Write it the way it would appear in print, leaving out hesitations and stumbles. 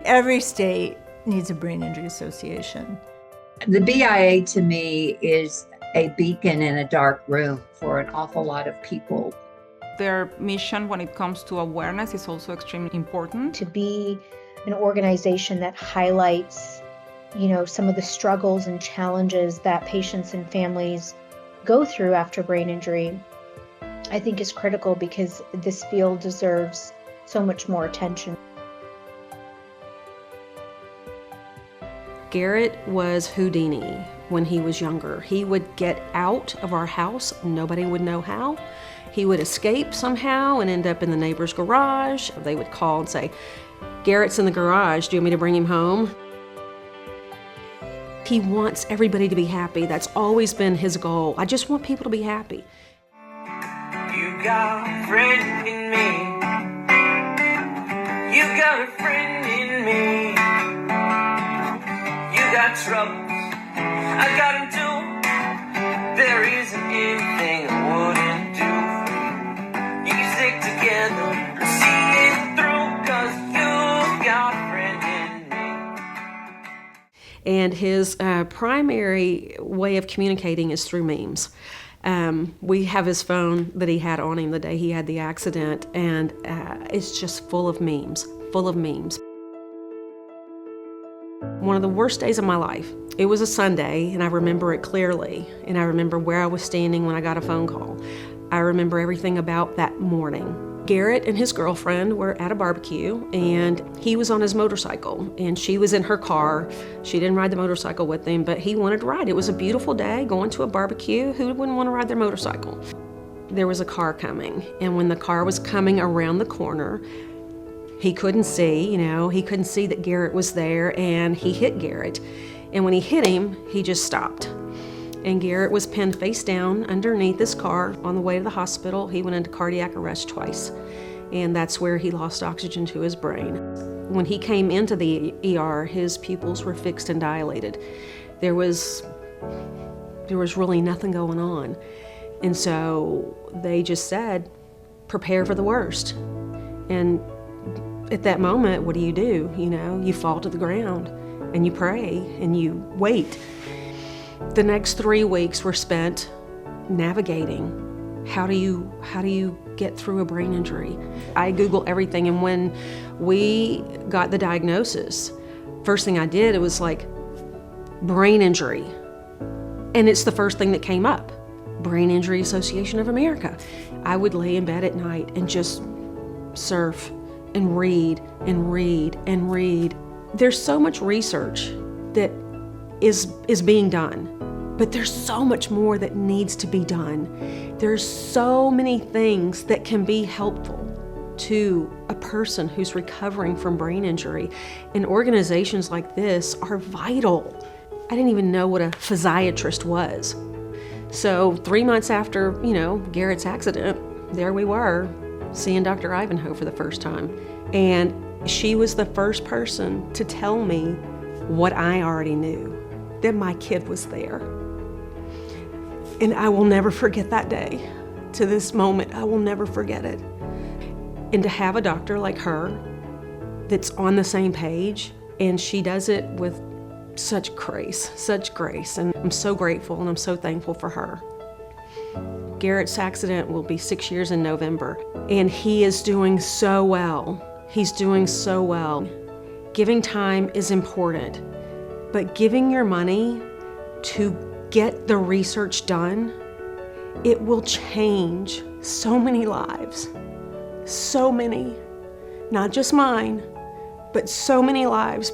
Every state needs a brain injury association. The BIA to me is a beacon in a dark room for an awful lot of people. Their mission when it comes to awareness is also extremely important. To be an organization that highlights, some of the struggles and challenges that patients and families go through after brain injury, I think is critical because this field deserves so much more attention. Garrett was Houdini when he was younger. He would get out of our house, nobody would know how. He would escape somehow and end up in the neighbor's garage. They would call and say, "Garrett's in the garage, do you want me to bring him home?" He wants everybody to be happy. That's always been his goal. I just want people to be happy. You got a friend in me. You got a friend in me. You got troubles, I got them too. There isn't anything I wouldn't do for you. You can stick together and see it through, 'cause you got a friend in me. And his primary way of communicating is through memes. We have his phone that he had on him the day he had the accident, and it's just full of memes. One of the worst days of my life. It was a Sunday, and I remember it clearly, and I remember where I was standing when I got a phone call. I remember everything about that morning. Garrett and his girlfriend were at a barbecue, and he was on his motorcycle, and she was in her car. She didn't ride the motorcycle with him, but he wanted to ride. It was a beautiful day, going to a barbecue. Who wouldn't want to ride their motorcycle? There was a car coming, and when the car was coming around the corner, he couldn't see, he couldn't see that Garrett was there, and he hit Garrett. And when he hit him, he just stopped. And Garrett was pinned face down underneath this car on the way to the hospital. He went into cardiac arrest twice, and that's where he lost oxygen to his brain. When he came into the ER, his pupils were fixed and dilated. There was really nothing going on. And so they just said, prepare for the worst. And at that moment, what do? You fall to the ground and you pray and you wait. The next 3 weeks were spent navigating. How do you get through a brain injury? I Google everything, and when we got the diagnosis, first thing I did, it was like, brain injury. And it's the first thing that came up, Brain Injury Association of America. I would lay in bed at night and just surf and read and read and read. There's so much research that is being done, but there's so much more that needs to be done. There's so many things that can be helpful to a person who's recovering from brain injury, and organizations like this are vital. I didn't even know what a physiatrist was. So 3 months after, Garrett's accident, there we were, seeing Dr. Ivanhoe for the first time. And she was the first person to tell me what I already knew, that my kid was there. And I will never forget that day. To this moment, I will never forget it. And to have a doctor like her that's on the same page, and she does it with such grace, and I'm so grateful and I'm so thankful for her. Garrett's accident will be 6 years in November, and he is doing so well. He's doing so well. Giving time is important, but giving your money to get the research done, it will change so many lives. So many, not just mine, but so many lives.